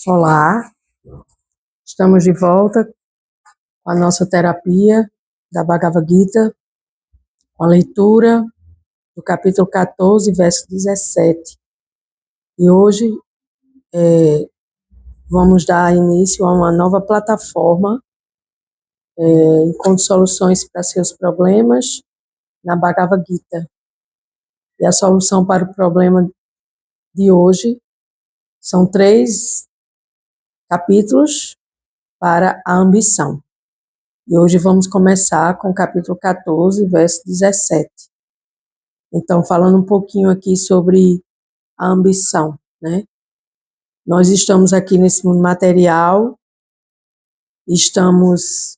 Olá, estamos de volta com a nossa terapia da Bhagavad Gita, com a leitura do capítulo 14, verso 17. E hoje vamos dar início a uma nova plataforma, encontre soluções para seus problemas na Bhagavad Gita. E a solução para o problema de hoje são 3 capítulos para a ambição. E hoje vamos começar com o capítulo 14, verso 17. Então, falando um pouquinho aqui sobre a ambição, né? Nós estamos aqui nesse mundo material, estamos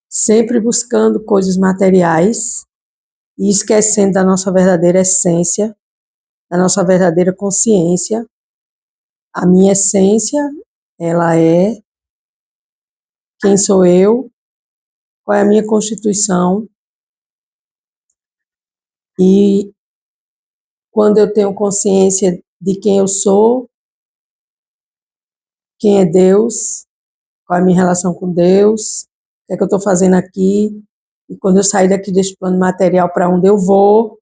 sempre buscando coisas materiais e esquecendo da nossa verdadeira essência, da nossa verdadeira consciência. A minha essência, ela é quem sou eu, qual é a minha constituição, e quando eu tenho consciência de quem eu sou, quem é Deus, qual é a minha relação com Deus, o que é que eu estou fazendo aqui, e quando eu sair daqui deste plano material, para onde eu vou.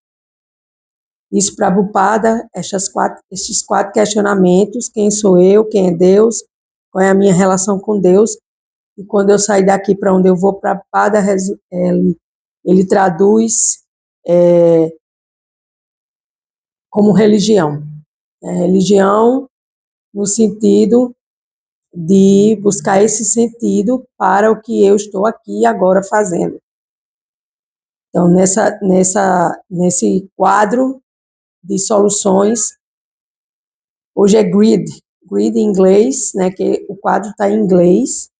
Isso para Prabhupada, estes 4 questionamentos: quem sou eu, quem é Deus, qual é a minha relação com Deus, e quando eu sair daqui, para onde eu vou. Prabhupada, ele traduz como religião. Religião no sentido de buscar esse sentido para o que eu estou aqui agora fazendo. Então, nesse quadro de soluções, hoje é greed em inglês, né, que o quadro está em inglês,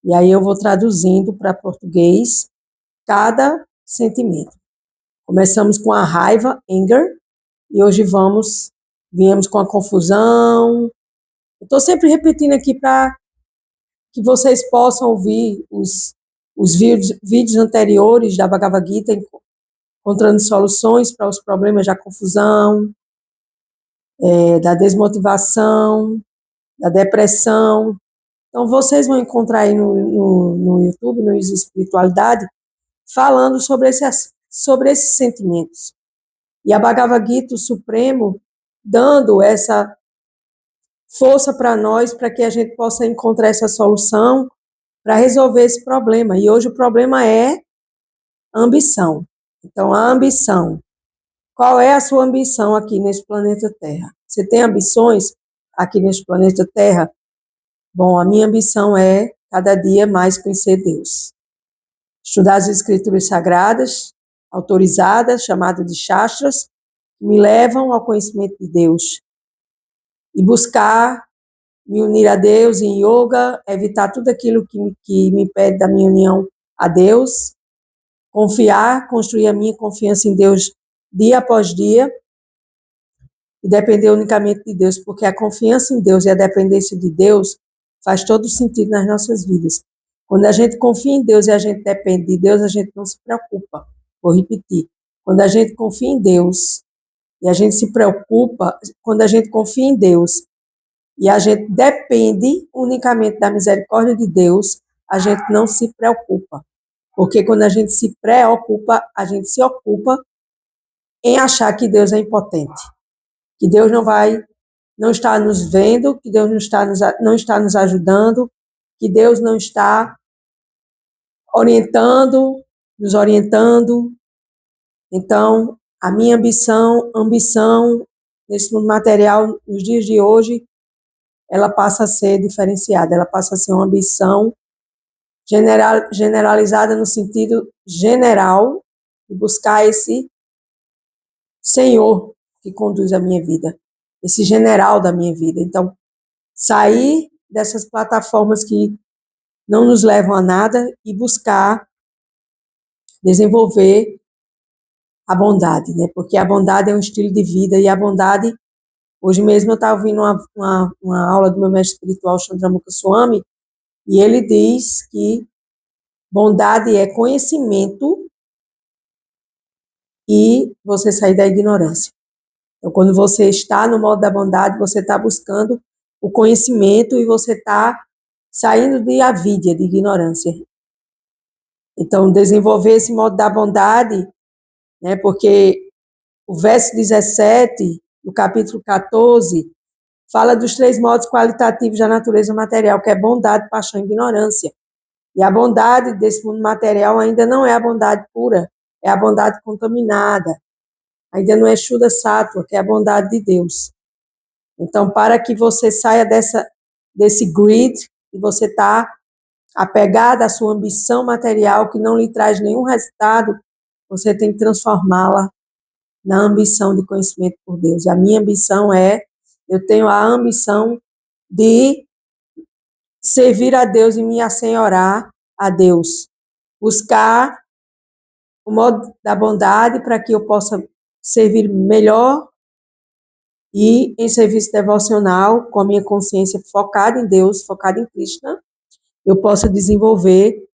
e aí eu vou traduzindo para português cada sentimento. Começamos com a raiva, anger, e hoje viemos com a confusão. Eu estou sempre repetindo aqui para que vocês possam ouvir os vídeos anteriores da Bhagavad Gita, encontrando soluções para os problemas da confusão, da desmotivação, da depressão. Então, vocês vão encontrar aí no YouTube, no Isa Espiritualidade, falando sobre esses sentimentos. E a Bhagavad Gita, o Supremo, dando essa força para nós, para que a gente possa encontrar essa solução para resolver esse problema. E hoje o problema é ambição. Então, a ambição. Qual é a sua ambição aqui nesse planeta Terra? Você tem ambições aqui nesse planeta Terra? Bom, a minha ambição é cada dia mais conhecer Deus. Estudar as escrituras sagradas, autorizadas, chamadas de Shastras, que me levam ao conhecimento de Deus. E buscar me unir a Deus em yoga, evitar tudo aquilo que me impede da minha união a Deus, confiar, construir a minha confiança em Deus dia após dia, e depender unicamente de Deus, porque a confiança em Deus e a dependência de Deus faz todo sentido nas nossas vidas. Quando a gente confia em Deus e a gente depende de Deus, a gente não se preocupa. Vou repetir. Quando a gente confia em Deus e a gente se preocupa, quando a gente confia em Deus e a gente depende unicamente da misericórdia de Deus, a gente não se preocupa. Porque quando a gente se preocupa, a gente se ocupa em achar que Deus é impotente, que Deus não está nos vendo, que Deus não está nos ajudando, que Deus não está nos orientando. Então, a minha ambição nesse mundo material, nos dias de hoje, ela passa a ser diferenciada, ela passa a ser uma ambição generalizada no sentido general de buscar esse Senhor que conduz a minha vida, esse general da minha vida. Então, sair dessas plataformas que não nos levam a nada e buscar desenvolver a bondade, né? Porque a bondade é um estilo de vida, e a bondade, hoje mesmo eu estava ouvindo uma aula do meu mestre espiritual, Chandramukha Swami, e ele diz que bondade é conhecimento e você sair da ignorância. Então, quando você está no modo da bondade, você está buscando o conhecimento e você está saindo de avidia, de ignorância. Então, desenvolver esse modo da bondade, né, porque o verso 17, do capítulo 14, fala dos 3 modos qualitativos da natureza material, que é bondade, paixão e ignorância. E a bondade desse mundo material ainda não é a bondade pura, é a bondade contaminada. Ainda não é Shuddha Sattva, que é a bondade de Deus. Então, para que você saia desse greed, e você está apegado à sua ambição material, que não lhe traz nenhum resultado, você tem que transformá-la na ambição de conhecimento por Deus. E a minha ambição eu tenho a ambição de servir a Deus e me assenhorar a Deus. Buscar o modo da bondade para que eu possa servir melhor e em serviço devocional, com a minha consciência focada em Deus, focada em Krishna, eu possa desenvolver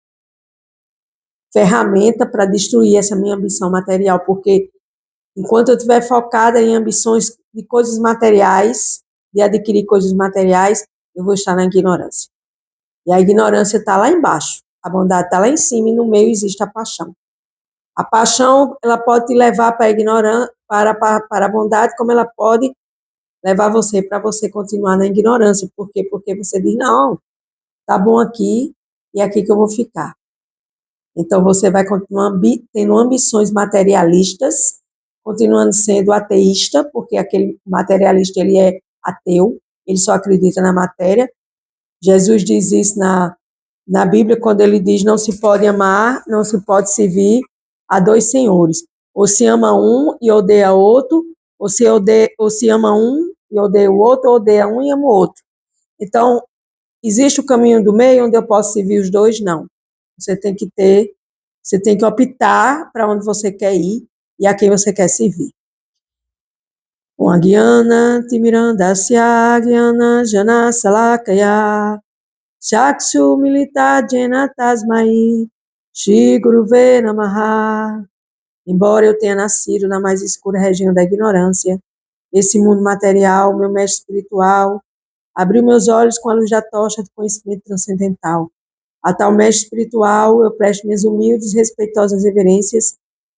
ferramenta para destruir essa minha ambição material, porque enquanto eu estiver focada em ambições de coisas materiais, de adquirir coisas materiais, eu vou estar na ignorância. E a ignorância está lá embaixo, a bondade está lá em cima e no meio existe a paixão. A paixão, ela pode te levar para a ignorância, para a bondade, como ela pode levar você para você continuar na ignorância. Por quê? Porque você diz, não, tá bom aqui e é aqui que eu vou ficar. Então, você vai continuar tendo ambições materialistas, continuando sendo ateísta, porque aquele materialista, ele é ateu, ele só acredita na matéria. Jesus diz isso na Bíblia, quando ele diz, não se pode amar, não se pode servir a 2 senhores. Ou se ama um e odeia outro, ou se ama um e odeia o outro, ou odeia um e ama o outro. Então, existe o caminho do meio onde eu posso servir os dois? Não. Você tem que optar para onde você quer ir e a quem você quer servir. O Agyana Timirandasya Agyana Jana Salakaya Chakshu Milita Jena Tasmai Shri Guruve Namaha. Embora eu tenha nascido na mais escura região da ignorância, esse mundo material, meu mestre espiritual, abriu meus olhos com a luz da tocha do conhecimento transcendental. A tal mestre espiritual, eu presto minhas humildes e respeitosas reverências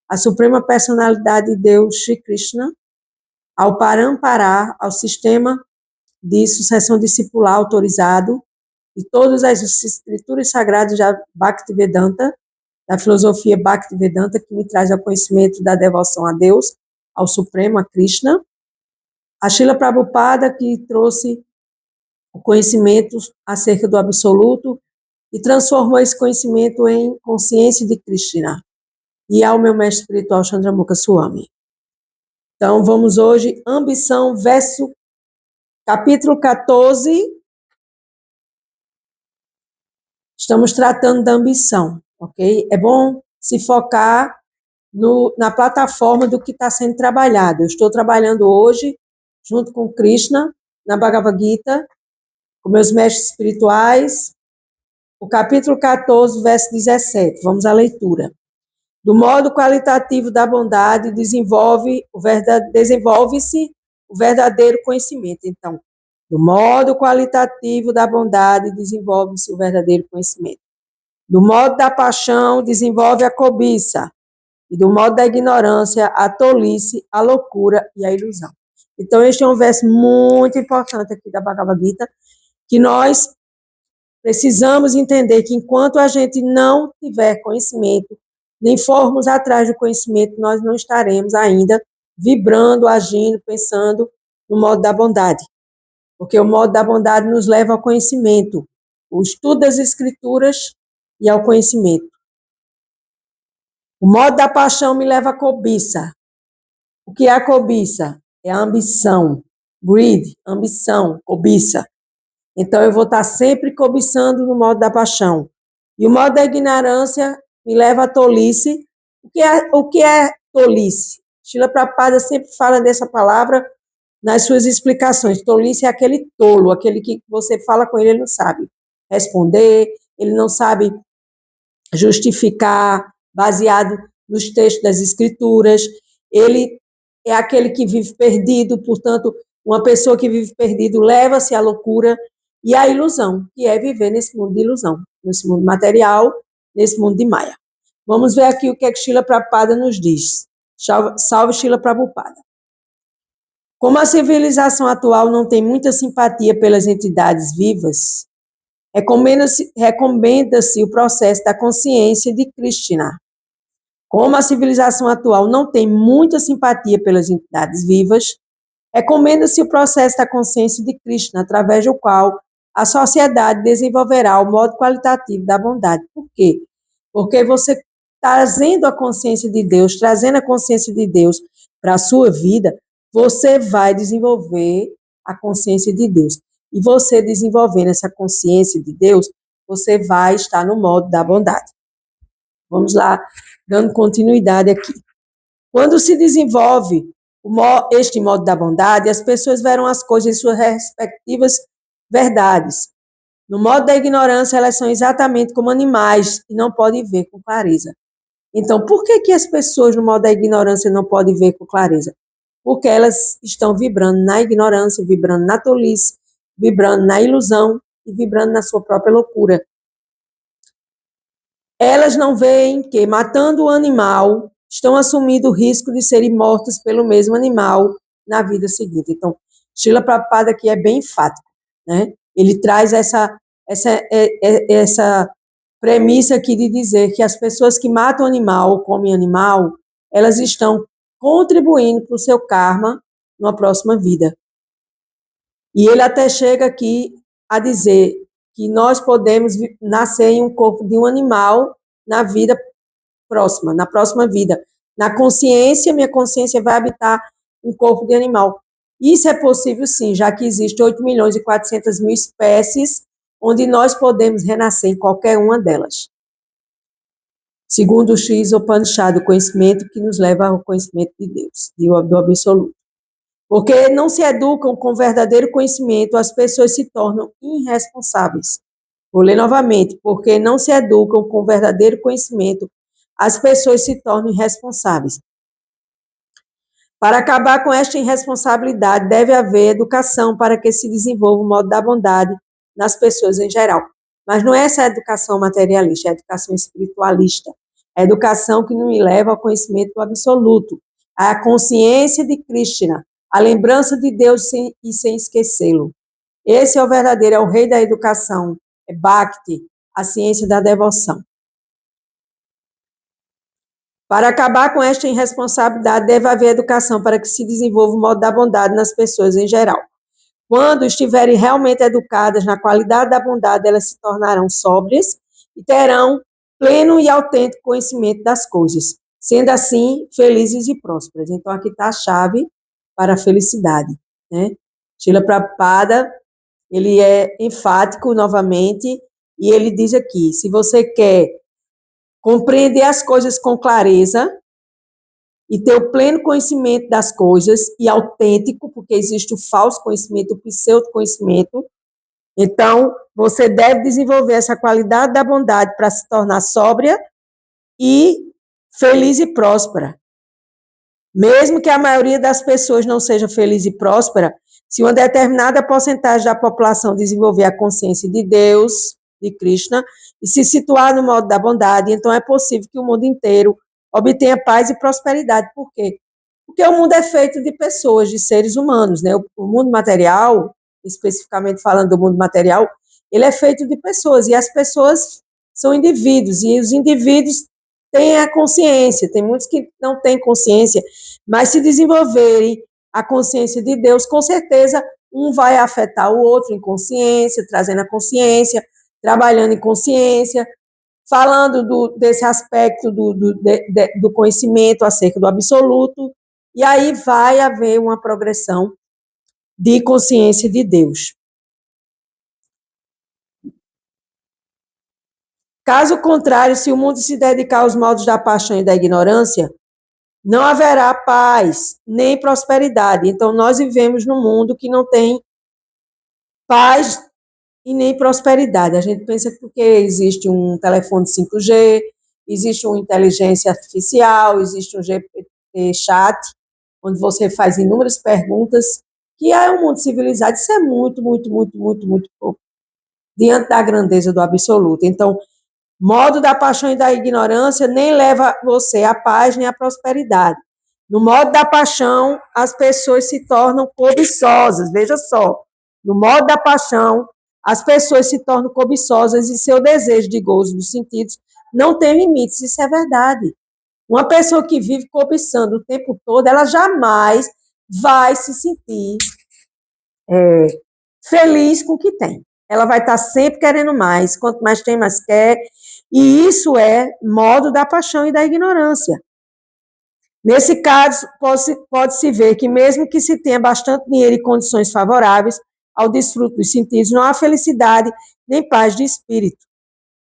à suprema personalidade de Deus, Shri Krishna, ao Parampara, ao sistema de sucessão discipular autorizado, de todas as escrituras sagradas da Bhaktivedanta, da filosofia Bhaktivedanta, que me traz ao conhecimento da devoção a Deus, ao Supremo, a Krishna. A Srila Prabhupada, que trouxe o conhecimento acerca do absoluto e transformou esse conhecimento em consciência de Krishna. E ao meu mestre espiritual, Chandramukha Swami. Então, vamos hoje, ambição, verso, capítulo 14. Estamos tratando da ambição, ok? É bom se focar na plataforma do que está sendo trabalhado. Eu estou trabalhando hoje, junto com Krishna, na Bhagavad Gita, com meus mestres espirituais, o capítulo 14, verso 17. Vamos à leitura. Do modo qualitativo da bondade, desenvolve-se o verdadeiro conhecimento. Então, do modo qualitativo da bondade, desenvolve-se o verdadeiro conhecimento. Do modo da paixão, desenvolve a cobiça. E do modo da ignorância, a tolice, a loucura e a ilusão. Então, este é um verso muito importante aqui da Bhagavad Gita, que nós precisamos entender que enquanto a gente não tiver conhecimento, nem formos atrás do conhecimento, nós não estaremos ainda vibrando, agindo, pensando no modo da bondade. Porque o modo da bondade nos leva ao conhecimento, o estudo das escrituras e ao conhecimento. O modo da paixão me leva à cobiça. O que é a cobiça? É a ambição. Greed, ambição, cobiça. Então, eu vou estar sempre cobiçando no modo da paixão. E o modo da ignorância me leva à tolice. O que é tolice? Srila Prabhupada sempre fala dessa palavra nas suas explicações. Tolice é aquele tolo, aquele que você fala com ele, ele não sabe responder, ele não sabe justificar baseado nos textos das escrituras, ele é aquele que vive perdido, portanto, Uma pessoa que vive perdido leva-se à loucura e à ilusão, que é viver nesse mundo de ilusão, nesse mundo material, nesse mundo de Maya. Vamos ver aqui o que é que Srila Prabhupada nos diz. Salve Srila Prabhupada. Como a civilização atual não tem muita simpatia pelas entidades vivas, recomenda-se o processo da consciência de Krishna. Como a civilização atual não tem muita simpatia pelas entidades vivas, recomenda-se o processo da consciência de Krishna, através do qual a sociedade desenvolverá o modo qualitativo da bondade. Por quê? Porque você trazendo a consciência de Deus, trazendo a consciência de Deus para a sua vida, você vai desenvolver a consciência de Deus. E você desenvolvendo essa consciência de Deus, você vai estar no modo da bondade. Vamos lá, dando continuidade aqui. Quando se desenvolve este modo da bondade, as pessoas verão as coisas em suas respectivas verdades. No modo da ignorância, elas são exatamente como animais e não podem ver com clareza. Então, por que as pessoas no modo da ignorância não podem ver com clareza? Porque elas estão vibrando na ignorância, vibrando na tolice, vibrando na ilusão e vibrando na sua própria loucura. Elas não veem que, matando o animal, estão assumindo o risco de serem mortos pelo mesmo animal na vida seguinte. Então, Srila Prabhupada aqui é bem enfático, né? Ele traz essa premissa aqui de dizer que as pessoas que matam animal ou comem animal, elas estão contribuindo para o seu karma numa próxima vida. E ele até chega aqui a dizer que nós podemos nascer em um corpo de um animal na vida próxima, na próxima vida. Na consciência, minha consciência vai habitar um corpo de animal. Isso é possível sim, já que existe 8.400.000 espécies onde nós podemos renascer em qualquer uma delas. Segundo o Sri Upanishad, o conhecimento que nos leva ao conhecimento de Deus, do absoluto. Porque não se educam com verdadeiro conhecimento, as pessoas se tornam irresponsáveis. Vou ler novamente. Porque não se educam com verdadeiro conhecimento, as pessoas se tornam irresponsáveis. Para acabar com esta irresponsabilidade, deve haver educação para que se desenvolva o modo da bondade nas pessoas em geral. Mas não é essa a educação materialista, é a educação espiritualista. É a educação que me leva ao conhecimento do absoluto, à consciência de Krishna, a lembrança de Deus e sem esquecê-lo. Esse é o verdadeiro, é o rei da educação, é Bhakti, a ciência da devoção. Para acabar com esta irresponsabilidade, deve haver educação para que se desenvolva o modo da bondade nas pessoas em geral. Quando estiverem realmente educadas na qualidade da bondade, elas se tornarão sóbrias e terão pleno e autêntico conhecimento das coisas, sendo assim felizes e prósperas. Então, aqui está a chave para a felicidade, né? Srila Prabhupada, ele é enfático novamente, e ele diz aqui, se você quer compreender as coisas com clareza e ter o pleno conhecimento das coisas, e autêntico, porque existe o falso conhecimento, o pseudo-conhecimento, então você deve desenvolver essa qualidade da bondade para se tornar sóbria e feliz e próspera. Mesmo que a maioria das pessoas não seja feliz e próspera, se uma determinada porcentagem da população desenvolver a consciência de Deus, de Krishna, e se situar no modo da bondade, então é possível que o mundo inteiro obtenha paz e prosperidade. Por quê? Porque o mundo é feito de pessoas, de seres humanos, né? O mundo material, especificamente falando do mundo material, ele é feito de pessoas, e as pessoas são indivíduos, e os indivíduos têm a consciência, tem muitos que não têm consciência, mas se desenvolverem a consciência de Deus, com certeza um vai afetar o outro em consciência, trazendo a consciência, trabalhando em consciência, falando desse aspecto do conhecimento acerca do absoluto, e aí vai haver uma progressão de consciência de Deus. Caso contrário, se o mundo se dedicar aos modos da paixão e da ignorância, não haverá paz, nem prosperidade. Então, nós vivemos num mundo que não tem paz e nem prosperidade. A gente pensa que porque existe um telefone 5G, existe uma inteligência artificial, existe um GPT chat, onde você faz inúmeras perguntas que é um mundo civilizado. Isso é muito, muito, muito, muito, muito pouco diante da grandeza do absoluto. Então, modo da paixão e da ignorância nem leva você à paz nem à prosperidade. No modo da paixão, as pessoas se tornam cobiçosas. Veja só, no modo da paixão, as pessoas se tornam cobiçosas e seu desejo de gozo dos sentidos não tem limites. Isso é verdade. Uma pessoa que vive cobiçando o tempo todo, ela jamais vai se sentir feliz com o que tem. Ela vai estar sempre querendo mais, quanto mais tem, mais quer, e isso é modo da paixão e da ignorância. Nesse caso, pode-se ver que mesmo que se tenha bastante dinheiro e condições favoráveis ao desfruto dos sentidos, não há felicidade nem paz de espírito.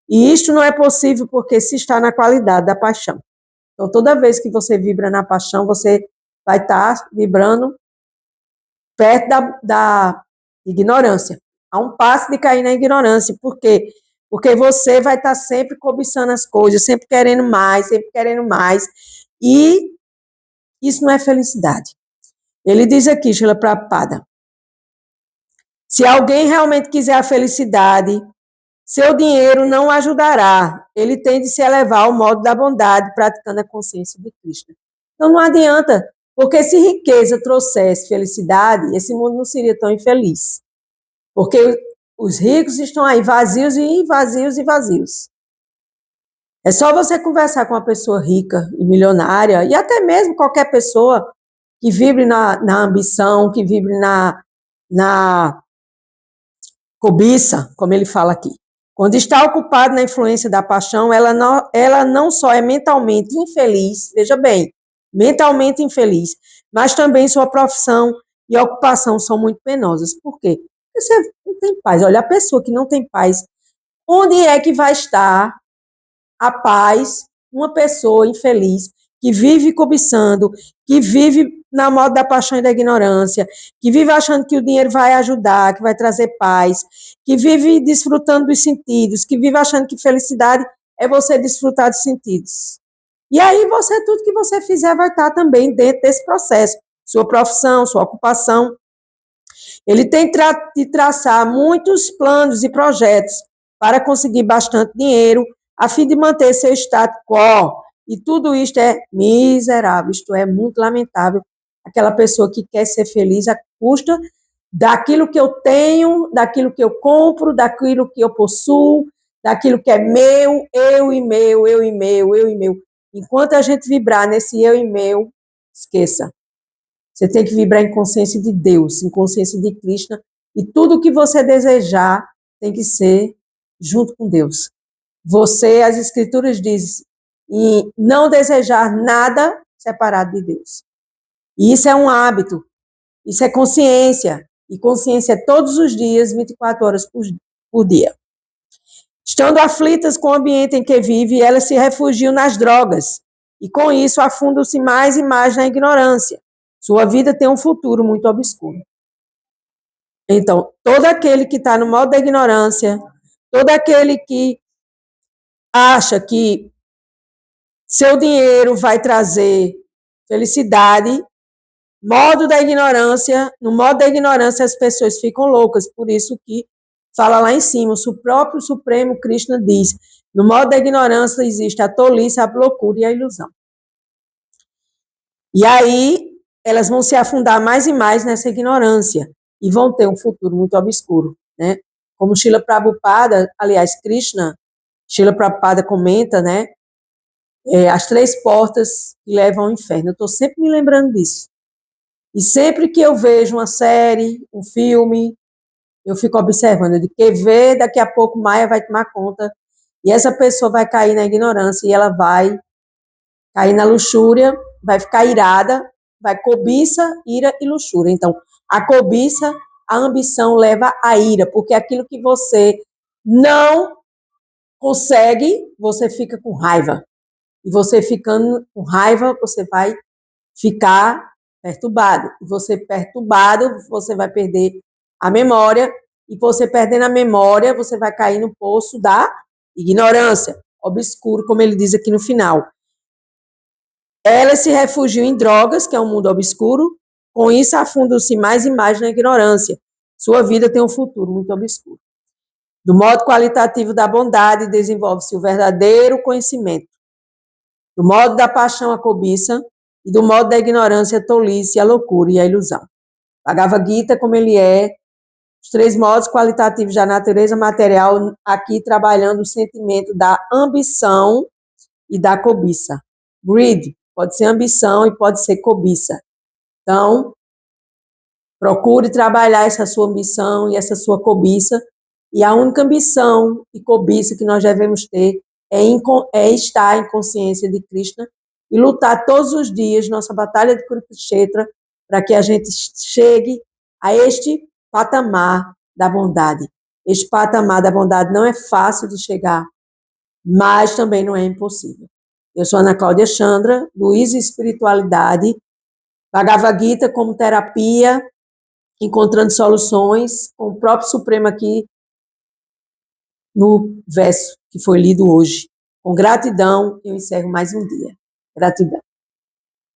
E isto não é possível porque se está na qualidade da paixão. Então, toda vez que você vibra na paixão, você vai estar vibrando perto da ignorância. Há um passo de cair na ignorância. Por quê? Porque você vai estar sempre cobiçando as coisas, sempre querendo mais, sempre querendo mais. E isso não é felicidade. Ele diz aqui, Srila Prabhupada, se alguém realmente quiser a felicidade, seu dinheiro não ajudará. Ele tem de se elevar ao modo da bondade, praticando a consciência de Krishna. Então não adianta, porque se riqueza trouxesse felicidade, esse mundo não seria tão infeliz. Porque os ricos estão aí vazios e vazios e vazios. É só você conversar com uma pessoa rica e milionária, e até mesmo qualquer pessoa que vibre na ambição, que vibre na cobiça, como ele fala aqui. Quando está ocupado na influência da paixão, ela não só é mentalmente infeliz, veja bem, mentalmente infeliz, mas também sua profissão e ocupação são muito penosas. Por quê? Porque você não tem paz. Olha, a pessoa que não tem paz, onde é que vai estar a paz? Uma pessoa infeliz, que vive cobiçando, que vive na moda da paixão e da ignorância, que vive achando que o dinheiro vai ajudar, que vai trazer paz, que vive desfrutando dos sentidos, que vive achando que felicidade é você desfrutar dos sentidos. E aí tudo que você fizer vai estar também dentro desse processo, sua profissão, sua ocupação. Ele tem de traçar muitos planos e projetos para conseguir bastante dinheiro, a fim de manter seu status quo. E tudo isto é miserável, isto é muito lamentável. Aquela pessoa que quer ser feliz à custa daquilo que eu tenho, daquilo que eu compro, daquilo que eu possuo, daquilo que é meu, eu e meu, eu e meu, eu e meu. Enquanto a gente vibrar nesse eu e meu, esqueça. Você tem que vibrar em consciência de Deus, em consciência de Krishna, e tudo que você desejar tem que ser junto com Deus. Você, as escrituras dizem, e não desejar nada separado de Deus. E isso é um hábito, isso é consciência, e consciência é todos os dias, 24 horas por dia. Estando aflitas com o ambiente em que vive, elas se refugiam nas drogas, e com isso afundam-se mais e mais na ignorância. Sua vida tem um futuro muito obscuro. Então, todo aquele que está no modo da ignorância, todo aquele que acha que seu dinheiro vai trazer felicidade, modo da ignorância, no modo da ignorância as pessoas ficam loucas, por isso que fala lá em cima, o próprio Supremo Krishna diz, no modo da ignorância existe a tolice, a loucura e a ilusão. E aí elas vão se afundar mais e mais nessa ignorância e vão ter um futuro muito obscuro, né? Como Srila Prabhupada, aliás, Srila Prabhupada comenta, né? As 3 portas que levam ao inferno. Eu estou sempre me lembrando disso. E sempre que eu vejo uma série, um filme, eu fico observando, de que ver, daqui a pouco Maia vai tomar conta e essa pessoa vai cair na ignorância e ela vai cair na luxúria, vai ficar irada, vai cobiça, ira e luxúria. Então, a cobiça, a ambição leva à ira, porque aquilo que você não consegue, você fica com raiva. E você ficando com raiva, você vai ficar perturbado. E você perturbado, você vai perder a memória. E você perdendo a memória, você vai cair no poço da ignorância, obscuro, como ele diz aqui no final. Elas se refugiam em drogas, que é um mundo obscuro, Com isso, afundam-se mais e mais na ignorância. Sua vida tem um futuro muito obscuro. Do modo qualitativo da bondade, desenvolve-se o verdadeiro conhecimento. Do modo da paixão, a cobiça, e do modo da ignorância, a tolice, a loucura e a ilusão. Bhagavad Gita, como ele é, os 3 modos qualitativos da natureza material, aqui trabalhando o sentimento da ambição e da cobiça. Greed pode ser ambição e pode ser cobiça. Então, procure trabalhar essa sua ambição e essa sua cobiça, e a única ambição e cobiça que nós devemos ter é estar em consciência de Krishna e lutar todos os dias nossa batalha de Kurukshetra para que a gente chegue a este patamar da bondade. Este patamar da bondade não é fácil de chegar, mas também não é impossível. Eu sou Ana Cláudia Chandra, Luiz Espiritualidade, Bhagavad Gita como terapia, encontrando soluções, com o próprio Supremo aqui no verso que foi lido hoje. Com gratidão, eu encerro mais um dia. Gratidão.